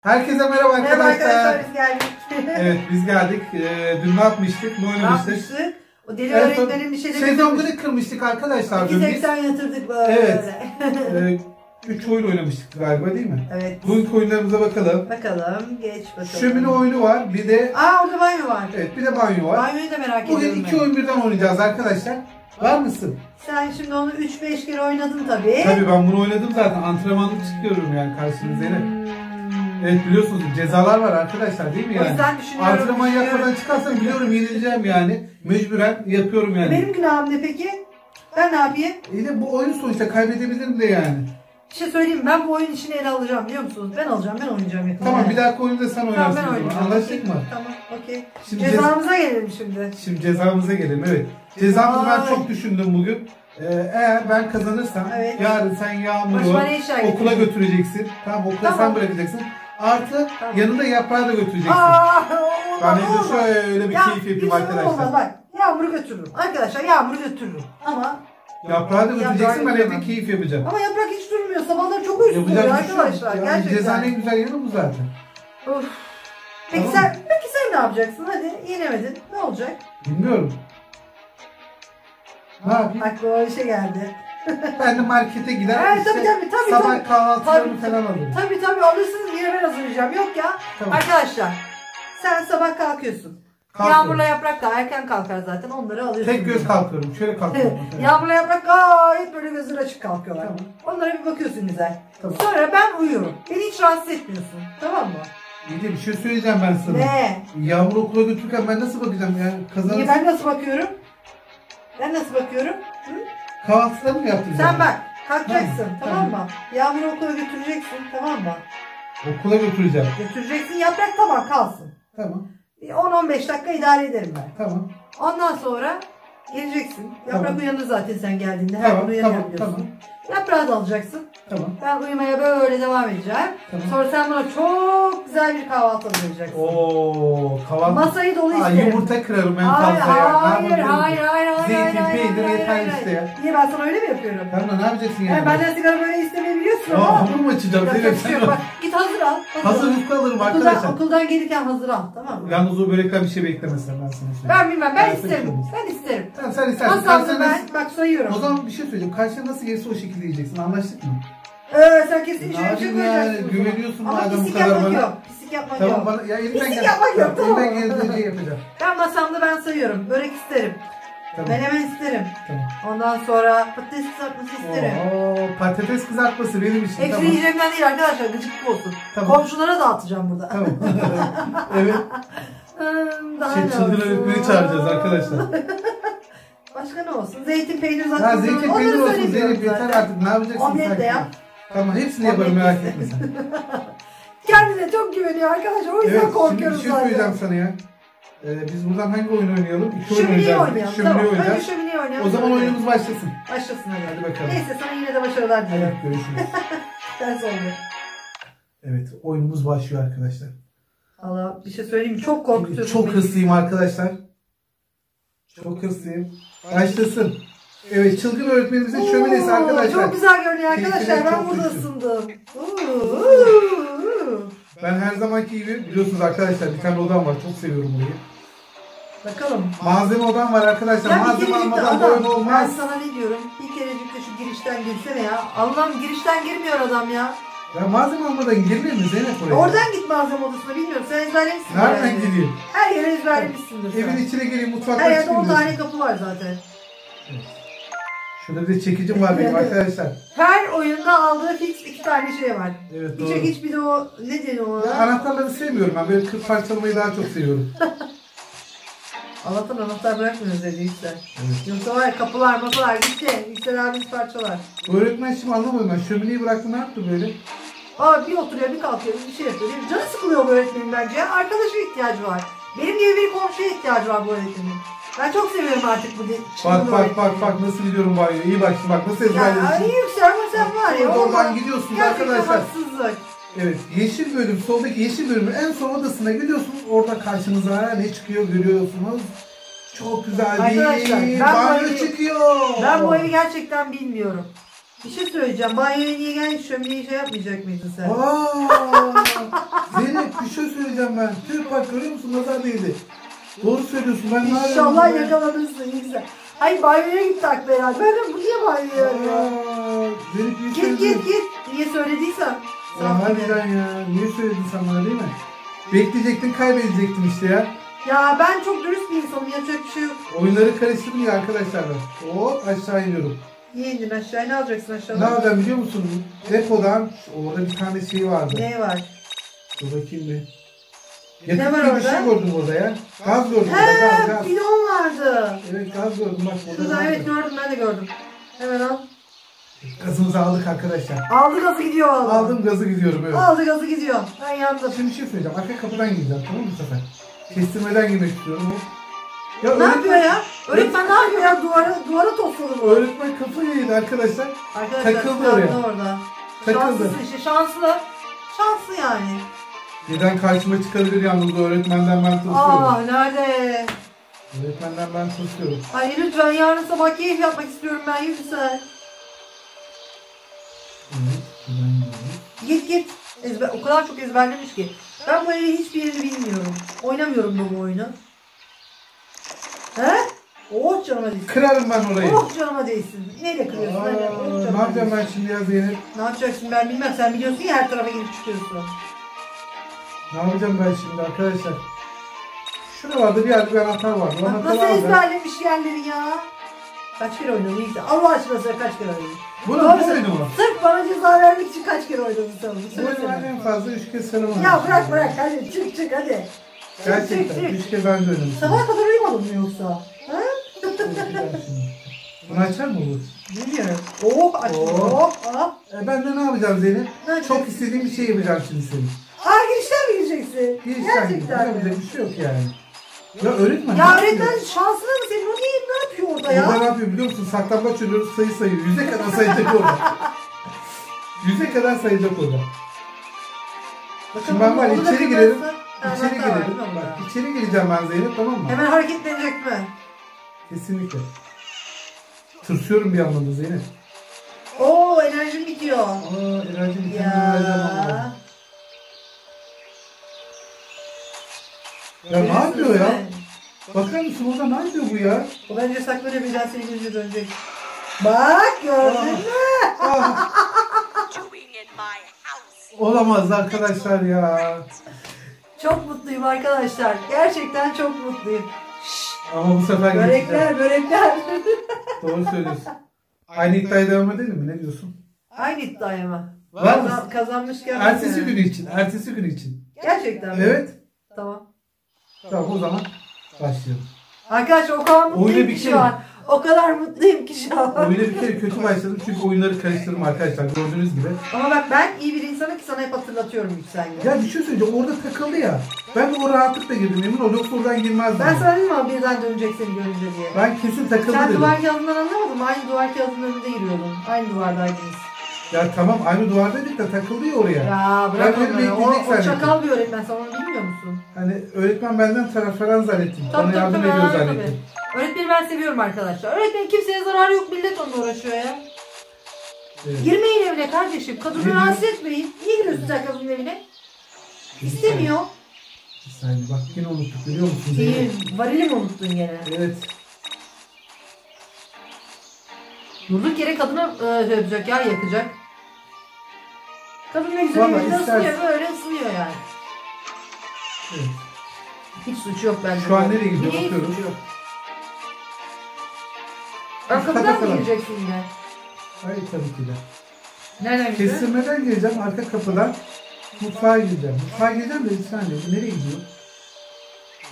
Herkese merhaba arkadaşlar. Merhaba arkadaşlar, biz geldik. Evet, biz geldik. Dün ne yapmıştık? Ne oynamıştık? Ne yapmıştık? O deli öğretmenin bir şeyleri sezonları kırmıştık arkadaşlar. 280 yatırdık böyle. Evet. 3 oyun oynamıştık galiba, değil mi? Evet. Bugünkü oyunlarımıza bakalım. Bakalım, geç bakalım. Şömine oyunu var, bir de... Orada banyo var. Evet, bir de banyo var. Banyoyu da merak ediyorum. Bugün 2 oyun birden oynayacağız arkadaşlar. Var mısın? Sen şimdi onu 3-5 kere oynadın tabii. Tabii, ben bunu oynadım zaten. Antrenmanlık çıkıyorum yani karşınıza. Evet, biliyorsunuz cezalar var arkadaşlar, değil mi yani? O yüzden düşünüyorum. Antrenman yapmadan çıkarsam biliyorum yenileceğim yani. Mecburen yapıyorum yani. Benim günahım ne peki? Ben ne yapayım? İyi de bu oyun sonuçta kaybedebilirim de yani. Bir şey söyleyeyim mi? Ben bu oyun işini ele alacağım, biliyor musunuz? Ben alacağım, ben oynayacağım yakında. Tamam, bir dahaki oyunda sen oynarsın. Tamam, ben oynayacağım. Anlaştık mı? Tamam, okey. Şimdi Cezamıza gelelim şimdi. Şimdi cezamıza gelelim, evet. Cezamızı ben çok düşündüm bugün. Eğer ben kazanırsam yarın sen Yağmur'u okula götüreceksin. Tamam, okula sen bırakacaksın. Artı yanında Yaprağı da götüreceksin. Ben de şöyle bir keyif yapayım arkadaşlar. Olmaz, bak. Yağmur'u götürürüm. Arkadaşlar Yağmur'u götürürüm. Ama Yaprağı da götüreceksin, ben evde keyif yapacağım. ama Yaprak hiç durmuyor. Sabahları çok uyuşturuyor arkadaşlar. Yani gerçekten. cezanın en güzel yanı bu zaten. Of. Peki sen ne yapacaksın? Hadi, yenemedin. Ne olacak? Bilmiyorum. Ne yapayım? Aklıma bir şey geldi. Ben de markete gider, tabii, sabah kahvaltılarını falan alırım. Tabii alırsınız, yine ben hazırlayacağım. Yok ya. Tamam. Arkadaşlar, sen sabah kalkıyorsun. Yağmur'la Yaprak da erken kalkar zaten, onları alıyorsun. Tek göz kalkıyorum, şöyle kalkıyorum. Yağmur'la Yaprak gayet böyle gözleri açık kalkıyorlar. Tamam. Onlara bir bakıyorsun güzel. Tamam. Sonra ben uyuyorum. Beni hiç rahatsız etmiyorsun. Tamam mı? İyi de bir şey söyleyeceğim ben sana. Ne? Yağmur okula götürürken ben nasıl bakacağım yani? Kazanırsın. Niye, ben nasıl bakıyorum? Ben nasıl bakıyorum? Hı? Kahvaltılarını mı yaptıracağım? Sen bak, kalkacaksın, tamam mı? Tamam. Yağmur'u okula götüreceksin, tamam mı? Okula götüreceğim. Götüreceksin, Yaprak tamam kalsın. Tamam. 10-15 dakika idare ederim ben. Tamam. Ondan sonra geleceksin. Yaprak Tamam. uyanır zaten sen geldiğinde. Her gün uyanıyor biliyorsun. Tamam. Yaprağı da alacaksın. Tamam. Ben uyumaya böyle devam edeceğim. Tamam. Sonra sen bana çok güzel bir kahvaltı hazırlayacaksın. Oo, kahvaltı. Masayı dolu isterim. Yumurta kırarım en fazla ya. Hayır. Zeytin, peynir yeter işte ya. Niye, ben sana öyle mi yapıyorum? Tamam, ne yapacaksın yani? Benden sigara böyle istemeyi biliyorsun ama. Hamur mu açacağım? Bak, git hazır al. Hazır yufka alırım arkadaşlar. Okuldan gelirken hazır al, tamam mı? Yalnız o börekten bir şey beklemesin, ben sana söyleyeyim. Ben bilmem, ben Arası isterim. bir şey olmaz. Ben isterim. Tamam, sen istersin. Masamda ben, bak sayıyorum. O zaman bir şey söyleyeceğim. Karşıya nasıl gelirse o şekilde yiyeceksin. Anlaştık mı? Sen kesin içine bir şey koyacaksın. Güveniyorsun ama madem bu pislik kadar yapmak bana. yok. Pislik yapmak Tamam, yok. bana ya Pislik yapmak yok, tamam. Elimden geldiğince yapacağım. Ben masamda ben sayıyorum. Börek isterim. Tamam. Menemen isterim. Tamam. Ondan sonra patates kızartması isterim. Patates kızartması benim için. Ekstra yiyeceğimden değil arkadaşlar, gıcıklık olsun. Tamam. Komşulara dağıtacağım burada. Tamam. Evet. Daha Çılgın öğretmeni çağıracağız arkadaşlar. Başka ne olsun? Zeytin peynir zaten. Zeytin peynir olsun. Zeynep yeter artık. Ne yapacaksın? Omlet de yap. Tamam, hepsini yaparım, merak etme sen. Kendine çok güveniyor arkadaşlar. O yüzden korkuyorum zaten. Bir şey söyleyeceğim sana ya. Biz buradan hangi oyun oynayalım? Şömineyi oynayalım. Şömineyi oynayacağız. Hadi şömineyi oynayalım. O zaman oyunumuz başlasın. Başlasın hadi. Hadi bakalım. Neyse, sana yine de başarılar diliyorum. Hadi görüşürüz. Ders oldu. Evet, oyunumuz başlıyor arkadaşlar. Allah, bir şey söyleyeyim mi? Çok korkutuyorsun. Çok hırslıyım arkadaşlar. Çok hırslıyım. Başlasın. Evet, çılgın öğretmenimizin şöminesi arkadaşlar. Çok güzel görünüyor arkadaşlar. Keyifleri Ben çok burada düştü. ısındım. Ben her zamanki gibi biliyorsunuz arkadaşlar, bir tane odam var. Çok seviyorum burayı. Bakalım. Malzeme odam var arkadaşlar. Ya Malzeme almadan da oyun ben olmaz. sana ne diyorum? Bir kerecik de şu girişten girsene ya. Allah'ım, girişten girmiyor adam ya. Ya malzeme almadan girmiyor mu Zeynep oraya? Oradan git malzeme odasına, bilmiyorum. Sen ezberlemişsin. Nereden gideyim? Her yere ezberlemişsindir sen. Evin içine gireyim, Her mutfaktan yerde çıkayım 10 diyorsun. tane kapı var zaten. Şurada bir de çekicim var benim arkadaşlar. Her oyunda aldığı fix 2 tane şey var. Evet, Bir doğru. çekiç, bir de o ne dedi o? Ya, anahtarları sevmiyorum ben. Böyle 40 parçalamayı daha çok seviyorum. Allah'tan anahtar bırakmıyoruz dedi Yüksel. Evet. Yoksa var ya, kapılar masalar gitti. Yüksel abimiz parçalar. Öğretmen şimdi anlamadım ben. Şömineyi bıraktı, ne yaptı böyle? Bir oturuyor, bir kalkıyor, bir şey yapıyor. Canı sıkılıyor bu öğretmenin bence. Arkadaşa ihtiyacı var. Benim gibi bir komşuya ihtiyacı var bu öğretmenin. Ben çok seviyorum artık bu Bak nasıl gidiyorum banyoya. İyi bak şimdi, bak nasıl ezberledim. Ya iyi Yüksel, ama sen var ya. Oradan gidiyorsunuz arkadaşlar. Gerçekten haksızlık. Evet, yeşil bölüm, soldaki yeşil bölümün en son odasına gidiyorsunuz. Orada karşınıza ne çıkıyor görüyorsunuz. Çok güzel Arkadaşlar, bir ben banyo çıkıyor. Ben bu evi gerçekten bilmiyorum. Bir şey söyleyeceğim. Banyoya niye geldin? Şömineyi şey yapmayacak mıydın sen? yapacağım ben? Tüh bak görüyor musun? Nazar değdi. Doğru söylüyorsun. Ben ne yapayım? İnşallah yakalanırsın. İyi güzel. Hayır banyoya gitti aklı herhalde. Ben de bu niye banyoya arıyor? Git. Niye söylediysem. Ya harbiden ya. Niye söyledin sen bana değil mi? Bekleyecektin kaybedecektin işte ya. Ya ben çok dürüst bir insanım. Yapacak bir şey yok. Oyunları karıştırdım ya arkadaşlar ben. Hop aşağı iniyorum. Niye indin aşağı? Ne alacaksın aşağıda? Ne alacağım biliyor musun? Depodan orada bir tane şey vardı. Ne var? Dur bakayım bir. Ne var Bir orada? şey gördüm orada ya. Gaz gördüm orada. Gaz. Bidon vardı. Evet gaz gördüm bak burada. Şurada evet gördüm ben de gördüm. Hemen al. Gazımızı aldık arkadaşlar. Aldı gazı gidiyor valla. Aldım gazı gidiyorum evet. Aldı gazı gidiyor. Ben yandım. Şimdi bir şey söyleyeceğim. Arka kapıdan gireceğim tamam mı bu sefer? Kestirmeden girmek istiyorum. Ya ne yapıyor ya? Öğretmen ne yapıyor ya? Duvara tosladı bu. Öğretmen kafayı yedi arkadaşlar. Arkadaşlar takıldı oraya. Orada. Takıldı. Şanslısın işte şanslı. Şanslı yani. Neden karşıma çıkabilir yalnız öğretmenden ben tırsıyorum. Nerede? Öğretmenden ben tırsıyorum. Ay lütfen yarın sabah keyif yapmak istiyorum ben lütfen. Evet. Git. O kadar çok ezberlemiş ki. Ben bu evin hiçbir yerini bilmiyorum. Oynamıyorum da bu oyunu. He? Oh canıma değsin. Kırarım ben orayı. Oh canıma değsin. Neyle kırıyorsun? Ne yapacağım ben şimdi ya Zeynep? Ne yapacaksın ben bilmem. Sen biliyorsun ya her tarafa girip çıkıyorsun. Ne yapacağım ben şimdi arkadaşlar? Şuralarda bir yerde bir anahtar var. Nasıl ezberlemiş yerleri ya? Kaç kere oynadın ilk de? Allah aşkına sen kaç kere oynadın? Bunu bir oyunu mu? Sırf bana ceza vermek için kaç kere oynadın sen bunu? Bu oyunu ben en fazla 3 kez sanırım. Ya bırak hadi çık hadi. Gerçekten 3 kez ben de oynadım. Sabah kadar uyumadın mı yoksa? Ha? Bunu açar mı bu? Bilmiyorum. Oh açma. Oh. Ben de ne yapacağım Zeynep? Ne Çok istediğim bir şey yapacağım şimdi senin. Girişten mi gireceksin? Gerçekten mi? Bir şey yok yani. Ya öğretmen. Ya öğretmen şanslı mı senin? O ne yapıyor orada ya? Orada ne yapıyor biliyor musun? Saklambaç oynuyoruz sayı sayıyor. 100'e kadar sayacak orada. 100'e kadar sayacak orada. Şimdi ben var içeri girelim. İçeri girelim. Bak içeri gireceğim ben Zeynep tamam mı? Hemen hareketlenecek mi? Kesinlikle. Tırsıyorum bir yandan da Zeynep. Oo enerjim bitiyor. Enerji bitiyor. Ya ne yapıyor ya? Bakar mısın orada ne yapıyor bu ya? O bence saklanıyor birden seni gözüne dönecek. Bak gördün mü? Olamaz arkadaşlar ya. Çok mutluyum arkadaşlar. Gerçekten çok mutluyum. Ama bu sefer börekler. Doğru söylüyorsun. Aynı iddiaya devam edelim mi? Ne diyorsun? Aynı iddiaya mı? Var mı? Kazanmışken. Ertesi günü için. Gerçekten mi? Evet. Tamam. Tamam o zaman başlayalım. Arkadaşlar o kadar mutluyum ki şu an. O kadar mutluyum ki şu an. Oyuna bir kere kötü başladım çünkü oyunları karıştırdım arkadaşlar gördüğünüz gibi. Ama bak ben iyi bir insanım ki sana hep hatırlatıyorum Yüksel gibi. Ya bir şey söyleyeceğim orada takıldı ya. Ben de o rahatlıkla girdim emin ol yoksa oradan girmezdim. Ben sana dedim ama birden dönecek seni görünce diye. Ben kesin takıldı Sen dedim. duvar kağıdından anlamadın mı? Aynı duvar kağıdının önünde yürüyordun. Aynı duvardaydınız. Ya tamam aynı duvardaydık da takıldı ya oraya. Ya bırak Ben onları. O çakal bir öğretmen. Sen onu bilmiyor musun? Hani öğretmen benden taraf falan zannettim. Bana yardım ediyor zannettim. Öğretmeni ben seviyorum arkadaşlar. Öğretmenin kimseye zararı yok. Millet onunla uğraşıyor ya. Evet. Girmeyin evine kardeşim. Kadını rahatsız etmeyin. Niye giriyorsun sen kadının evine? İstemiyor. Bir saniye bak yine unuttuk biliyor musun? Varili mi unuttun gene? Evet. Durduk yere kadına öpecek yer yakacak. Kadın ne güzel yerinde ısınıyor. Böyle ısınıyor yani. Evet. Hiç suçu yok bence. Şu an nereye gidiyor bakıyoruz. Arkadan mı gireceksin yine? Hayır tabii ki de. Nereden gidiyor? Kestirmeden gireceğim arka kapıdan. Mutfağa gireceğim. Mutfağa gireceğim de bir saniye. Bu nereye gidiyor?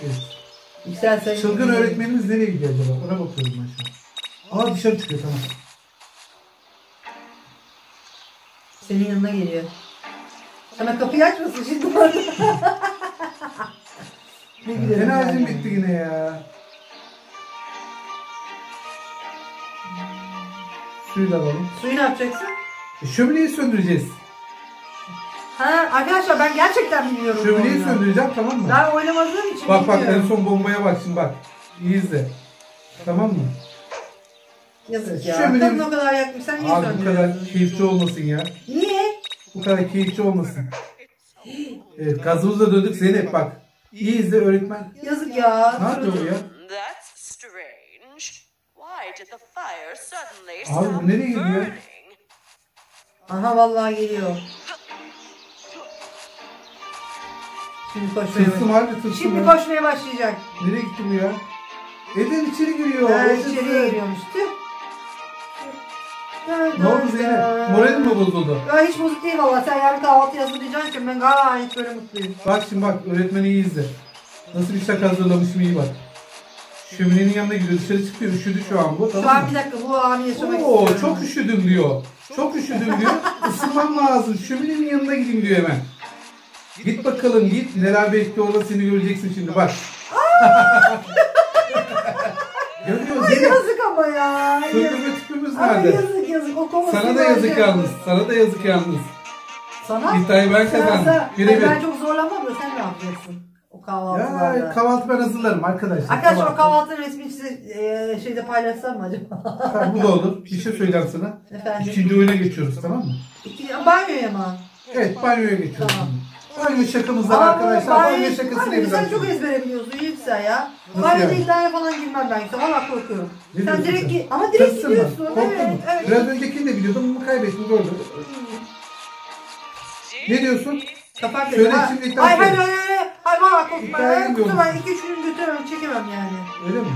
Evet. Çılgın öğretmenimiz nereye gidiyor acaba? Ona bakıyorum ben şu an. Dışarı çıkıyor tamam. Senin yanına geliyor. Sana kapıyı açmasın şimdi orada. Ne güzel. Enerjim bitti yine ya. Suyu da alalım. Suyu ne yapacaksın? Şömineyi söndüreceğiz. Arkadaşlar ben gerçekten bilmiyorum. Şömineyi söndüreceğim tamam mı? Ben oynamadığım için bak bilmiyorum. en son bombaya bak şimdi bak. İyi izle. Tamam mı? Yazık ya. Kadın o kadar yakmış. Sen niye söndürüyorsun? Bu kadar keyifçi olmasın ya. Niye? Bu kadar keyifçi olmasın. Evet, gazımıza döndük Zeynep bak. İyi izle öğretmen. Yazık ya. Ne yapıyor bu ya? Abi bu nereye gidiyor? Aha vallahi geliyor. Şimdi koşmaya Tılsım abi tılsım. Şimdi koşmaya başlayacak. Nereye gitti bu ya? Evden içeri giriyor. Evet içeriye giriyormuş. Ne oldu Zeynep? Moralin mi bozuldu? Ya hiç bozuk değil valla. Sen yarın kahvaltı hazırlayacaksın ki ben gayet böyle mutluyum. Bak şimdi bak öğretmeni iyi izle. Nasıl bir şaka hazırlamışım iyi bak. Şöminenin yanına gidiyor dışarı çıkıyor üşüdü şu an bu. Şu an bir dakika bu anı yaşamak istiyorum. Çok üşüdüm diyor. Çok üşüdüm diyor. Isınmam lazım. Şöminenin yanına gideyim diyor hemen. Git bakalım git. Neler bekliyor orada seni göreceksin şimdi bak. Görüyor Ay yazık ama ya. Sürdürme tüpümüz ama nerede? yazık o kovası. Sana da yazık yalnız. Sana da yazık yalnız. Sana? İddiayı ben kazandım. Ben çok zorlanmam da sen ne yapacaksın? O kahvaltılarda. Ya kahvaltı ben hazırlarım arkadaşlar. Arkadaşlar o kahvaltı resmini size şeyde paylaşsam mı acaba? Tamam bu da olur. Bir şey söyleyeceğim sana. Efendim? İkinci oyuna geçiyoruz tamam mı? Banyoya mı? Evet banyoya geçiyoruz. Tamam. Banyo şakamız var arkadaşlar. Banyo şakasını yapacağız. Sen çok ezbere biliyorsun Yüksel ya. Nasıl Banyoda yani? iddiaya falan girmem ben Yüksel. Valla korkuyorum. Ne Sen diyorsun direkt sen? ama direkt Tırsın mı? gidiyorsun. Korktun mu? Evet. Biraz öncekini de biliyordum ama kaybettim gördüm. Ne diyorsun? Kapat Şöyle beni. şimdi Hayır valla korkma. İddiaya gidiyorum. Ben 2-3 gün götüremem çekemem yani. Öyle mi?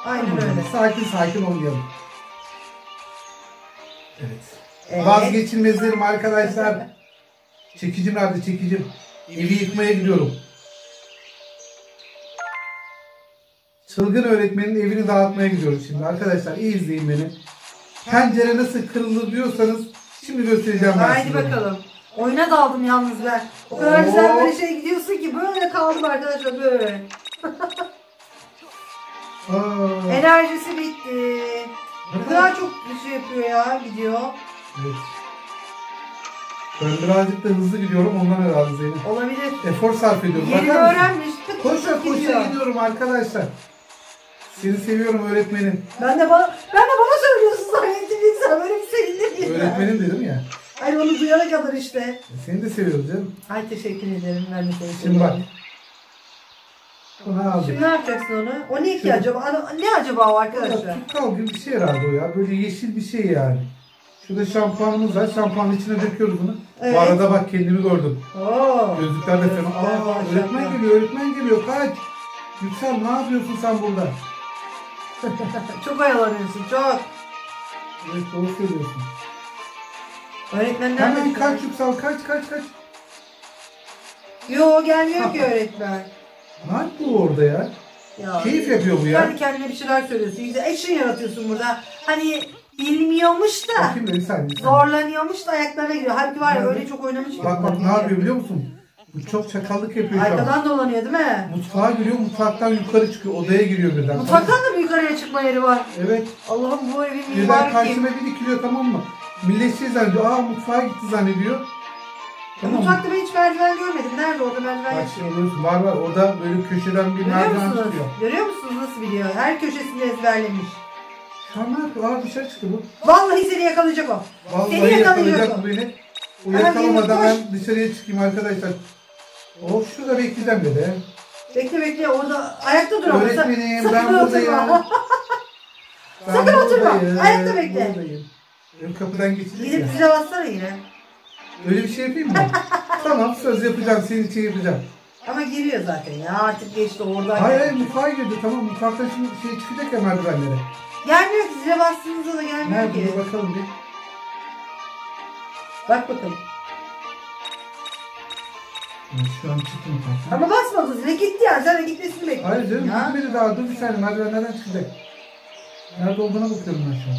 Aynen Tamam, öyle. Sakin oynayalım. Evet. Vazgeçilmezlerim arkadaşlar. Çekicim nerede çekicim? Evi yıkmaya gidiyorum. Çılgın öğretmenin evini dağıtmaya gidiyoruz şimdi. Arkadaşlar iyi izleyin beni. Pencere nasıl kırılır diyorsanız şimdi göstereceğim ben Haydi size. bakalım. Oyuna daldım yalnız ben. O kadar güzel böyle şey gidiyorsun ki böyle kaldım arkadaşlar böyle. Enerjisi bitti. Bu kadar çok şey yapıyor ya gidiyor. Evet. Ben birazcık da hızlı gidiyorum ondan herhalde Zeynep. Olabilir. Efor sarf ediyorum. Yeni öğrenmiş. Koşa gidiyorum arkadaşlar. Seni seviyorum öğretmenim. Ben de bana söylüyorsun zannettim insan böyle bir sevindim. Öğretmenim dedim ya. Ay onu duyana kadar işte. Seni de seviyoruz canım. Ay teşekkür ederim ben de seni Şimdi bak. seviyorum. Bunu aldım. Şimdi ne yapacaksın onu? O ne ki acaba? Ne acaba o arkadaşlar? Tutkal gibi bir şey herhalde o ya. Böyle yeşil bir şey yani. Şurada şampuanımız var. Şampuanın içine döküyoruz bunu. Evet. Bu arada bak kendimi gördüm. Oo. Gözlükler de fena. Gözlükler var, Öğretmen şaka. geliyor, öğretmen geliyor. Kaç. Yüksel ne yapıyorsun sen burada? Çok oyalanıyorsun çok. Evet doğru söylüyorsun. Öğretmenler Hemen kaç Yüksel kaç. Yo gelmiyor ki öğretmen. Ne yaptı bu orada ya? Ya, Keyif yapıyor bu ya. Kendi kendine bir şeyler söylüyorsun. Güzel action yaratıyorsun burada. Hani bilmiyormuş da Bakayım da bir saniye. zorlanıyormuş da ayaklarına giriyor. Halbuki var ya öyle çok oynamış ki. Bak ne yapıyor biliyor musun? Bu çok çakallık yapıyor şu an. Arkadan dolanıyor değil mi? Mutfağa giriyor, mutfaktan yukarı çıkıyor, odaya giriyor birden. Mutfaktan da bir yukarıya çıkma yeri var. Evet. Allah'ım bu evin Birden mimarı kim? karşıma bir dikiliyor tamam mı? Millet şey zannediyor, mutfağa gitti zannediyor. Tamam mı? Mutfakta ben hiç merdiven görmedim. Nerede orada merdiven Bak yok. şimdi görüyorsun, var orada böyle köşeden bir Görüyor merdiven musunuz? çıkıyor. Görüyor musunuz nasıl biliyor? Her köşesini ezberlemiş. Şu an ne yapıyor? Dışarı çıktı bu. Vallahi seni yakalayacak o. Vallahi Seni yakalayacak bu beni. O Hemen yakalamadan koş. ben dışarıya çıkayım arkadaşlar. Şurada bekleyeceğim dedi. Bekle orada ayakta dur ama. Öğretmenim Sakın ben buradayım. oturma. Ben Sakın oturma. buradayım, Ayakta bekle. buradayım. Ön kapıdan geçecek Gidip ya. zile bassana yine. Öyle bir şey yapayım mı? Tamam söz yapacağım, senin için yapacağım. Ama giriyor zaten ya artık geçti oradan. Hayır mutfağa girdi tamam mutfaktan şimdi şey çıkacak ya merdivenlere. Gelmiyor ki zile bastığınızda da gelmiyor Nerede ki. bir bakalım bir. Bak bakalım. Evet, şu an çıktı mutfaktan. Ama basmadı zile gitti ya sen de gitmesini bekliyorsun. Hayır canım ya. gitmedi daha dur bir saniye merdivenlerden çıkacak. Nerede olduğuna bakıyorum ben şu an.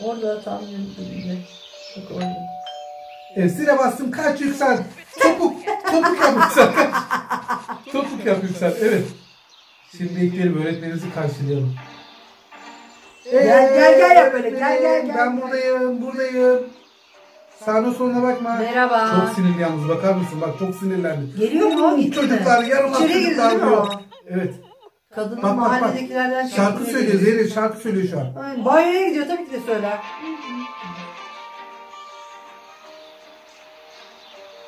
Orada tam önünde. Bak orada. Zile bastım kaç Yüksel. Topuk yap Yüksel kaç. Topuk yap Yüksel evet. Şimdi bekleyelim öğretmenimizi karşılayalım. Gel yap böyle gel. Ben buradayım. Sağına soluna bakma. Merhaba. Çok sinirli yalnız bakar mısın? Bak çok sinirlendi. Geliyor mu? Gitti Çocuklar mi? yaramaz İçeriye girdi çocuklar değil mi diyor. o? Evet. Kadının Bak. mahalledekilerden Şarkı çekti. söylüyor Zeynep şarkı söylüyor şu an. Aynen. Banyoya gidiyor tabii ki de söyler.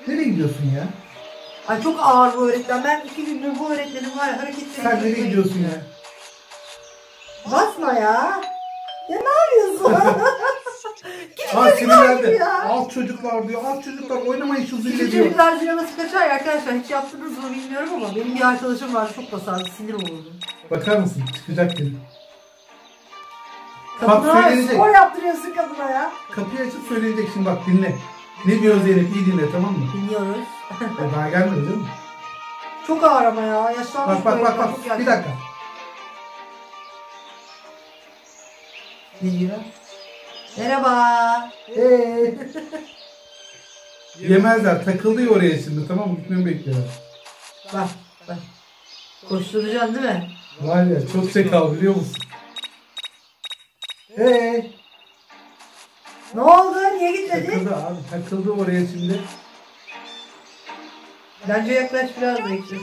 Nereye gidiyorsun ya? Ay çok ağır bu öğretmen. Ben 2 gündür bu öğretmenim var ya hareketleri. Sen nereye gidiyorsun ya? Basma ya. Ya ne yapıyorsun? Sinirlendi. Alt çocuklar diyor. Alt çocuklar oynamayın şu zille diyor. Çocuklar zile nasıl kaçar ya arkadaşlar? Hiç yaptınız mı bilmiyorum ama benim bir arkadaşım vardı çok basardı. Sinir olurdu. Bakar mısın? Çıkacak dedi. Kadına spor yaptırıyorsun kadına ya. Kapıyı açıp söyleyecek şimdi bak dinle. Ne diyor Zeynep iyi dinle tamam mı? Dinliyoruz. Daha gelmedi değil mi? Çok ağır ama ya. Yaşlanmış bak. Bir dakika. Ne diyor? Merhaba. Yemezler. Takıldı ya oraya şimdi tamam mı? Gitmemi bekliyorlar. Bak. Koşturacaksın değil mi? Var ya çok çekal biliyor musun? Ne oldu? Niye gitmedi? Takıldı oraya şimdi. Bence yaklaş biraz bekle.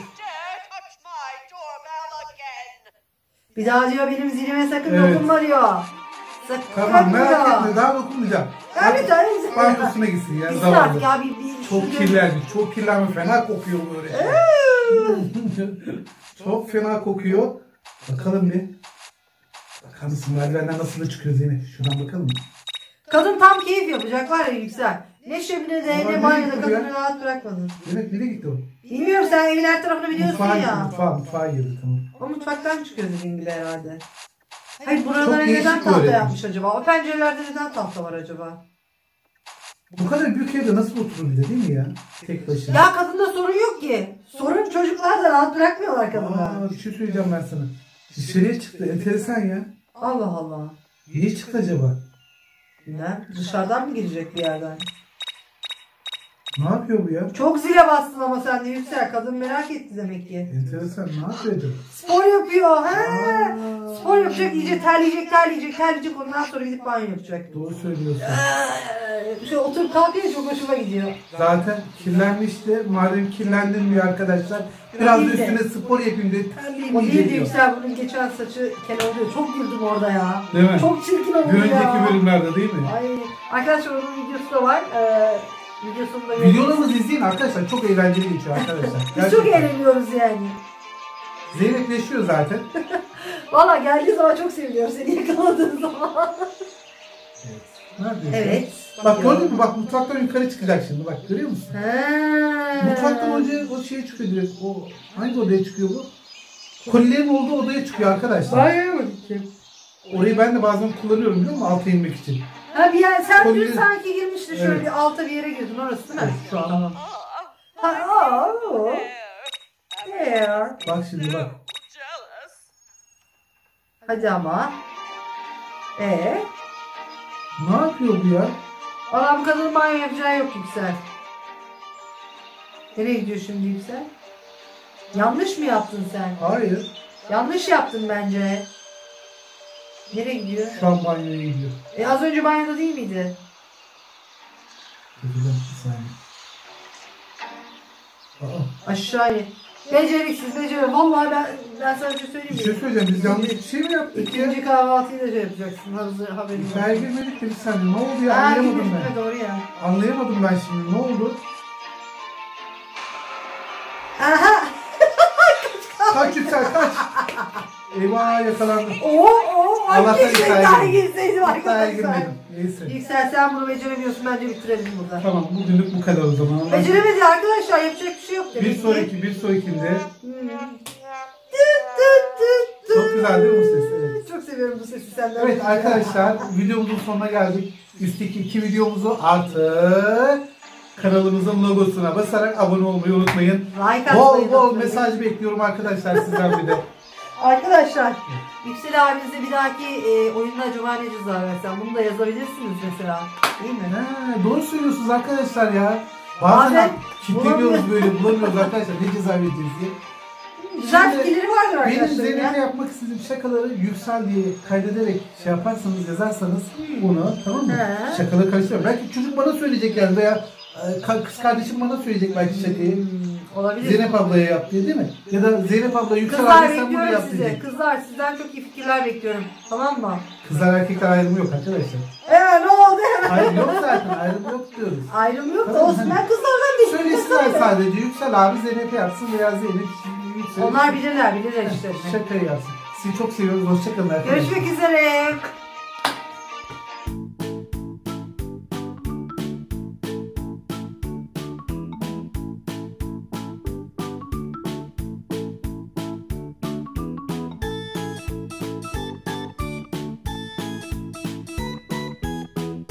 Bir daha diyor benim zilime sakın dokunma diyor. Sakın tamam merak etme daha dokunmayacağım. Ya bir tane zil. Bankosuna gitsin ya. Gitsin artık ya çok kirlendi. Çok kirlenme fena kokuyor böyle. Çok fena kokuyor. Bakalım bir. Bakar mısın merdivenden nasıl da çıkıyor Zeynep? Şuradan bakalım mı? Kadın tam keyif yapacak var ya Yüksel. Ne şömine de ne banyoda kadını rahat bırakmadın. Zeynep nereye gitti o? Bilmiyorum sen evin her tarafını biliyorsun ya. Mutfağa girdi tamam. O mutfaktan çıkıyor dediğin gibi herhalde. Hayır buralara neden tahta yapmış acaba? O pencerelerde neden tahta var acaba? Bu kadar büyük evde nasıl oturur bir de değil mi ya? Tek başına. Ya kadında sorun yok ki. Sorun çocuklar da rahat bırakmıyorlar kadına. Bir şey söyleyeceğim ben sana. Dışarıya çıktı enteresan ya. Allah Allah. Niye çıktı acaba? Bilmem. Dışarıdan mı girecek bir yerden? Ne yapıyor bu ya? Çok zile bastın ama sen de Yüksel. Kadın merak etti demek ki. Enteresan ne yapıyor acaba? Spor yapıyor. He. Spor yapacak iyice terleyecek. Ondan sonra gidip banyo yapacak. Doğru söylüyorsun. Şöyle oturup kalkıyor çok hoşuma gidiyor. Zaten kirlenmişti. Madem kirlendin diyor arkadaşlar. Biraz da üstüne spor yapayım diye terleyeyim o diye değil de diyor. Yüksel bunun geçen saçı kel oluyor. Çok güldüm orada ya. Değil mi? Çok çirkin oldu Bir ya. önceki bölümlerde değil mi? Ay. Arkadaşlar onun videosu da var. Videosunu da Videolarımızı izleyin arkadaşlar. Çok eğlenceli geçiyor arkadaşlar. Biz çok eğleniyoruz yani. Zeynep yaşıyor zaten. Valla geldiği zaman çok seviniyor seni yakaladığın zaman. Evet. Ne yapıyorsun? Evet. Bak gördün mü? Bak mutfaktan yukarı çıkacak şimdi. Bak görüyor musun? Mutfaktan o şeye çıkıyor direkt. O hangi odaya çıkıyor bu? Kolilerin olduğu odaya çıkıyor arkadaşlar. Hayır mı? Orayı ben de bazen kullanıyorum biliyor musun? Alta inmek için. Ha bir yer, sen Kolileri... dün sanki girmiştin şöyle bir alta bir yere girdin orası değil mi? Evet, şu an. Tamam. There. Bak şimdi bak. Hadi ama. Ne yapıyor bu ya? Valla bu kadının banyo yapacağı yok Yüksel. Nereye gidiyor şimdi Yüksel? Yanlış mı yaptın sen? Hayır. Yanlış yaptın bence. Nereye gidiyor? Şu an banyoya gidiyor. Az önce banyoda değil miydi? Gidelim bir saniye. Aşağıya. Beceriksiz. Vallahi ben sana bir şey söyleyeyim mi? Bir şey söyleyeceğim. Biz yanlış bir şey mi yaptık İkinci ya? kahvaltıyı da şey yapacaksın. Hazır haberin var. Hikaye girmedik de bir saniye. Ne oldu ya? Anlayamadım ben. Doğru ya. Anlayamadım ben şimdi. Ne oldu? Aha. Kaç Yüksel kaç. Eyvah yakalandım. Allah'tan hikaye girseydim arkadaşlar. girmedim. Neyse. Yüksel sen bunu beceremiyorsun. Bence bitirelim burada. Tamam bugünlük bu kadar o zaman. Beceremedi arkadaşlar. Yapacak bir şey yok demek Bir ki. sonrakinde. Çok güzel değil mi bu ses? Evet. Çok seviyorum bu sesi senden. Evet arkadaşlar videomuzun sonuna geldik. Üstteki 2 videomuzu artık kanalımızın logosuna basarak abone olmayı unutmayın. Like Bol mesaj bekliyorum arkadaşlar sizden bir de. Arkadaşlar Yüksel abinize bir dahaki oyunda acaba ne ceza versem bunu da yazabilirsiniz mesela. Değil mi? Doğru söylüyorsunuz arkadaşlar ya. Bazen kilitleniyoruz böyle bulamıyoruz arkadaşlar ne ceza vereceğiz diye. Güzel fikirleri vardır benim arkadaşlar. Zeynep'le ya. yapmak istediğim şakaları Yüksel diye kaydederek şey yaparsanız yazarsanız bunu tamam mı? Şakaları karıştırıyorum. Belki çocuk bana söyleyecek yani veya Kız kardeşim bana söyleyecek belki şakayı. Olabilir. Zeynep ablaya yap diye değil mi? Ya da Zeynep abla Yüksel Kızlar abi sen bunu bekliyorum yap size. diyecek. Kızlar sizden çok iyi fikirler bekliyorum. Tamam mı? Kızlar erkekler ayrımı yok arkadaşlar. Ne oldu hemen? Hayır yok zaten ayrım yok diyoruz. Ayrım yok da Tamam, olsun. hani Ben kızlardan değilim. Söylesinler sadece Yüksel abi Zeynep'e yapsın veya Zeynep Yüksel. Onlar bilirler işte. Şakayı yapsın. Sizi çok seviyoruz. Hoşçakalın arkadaşlar. Görüşmek üzere.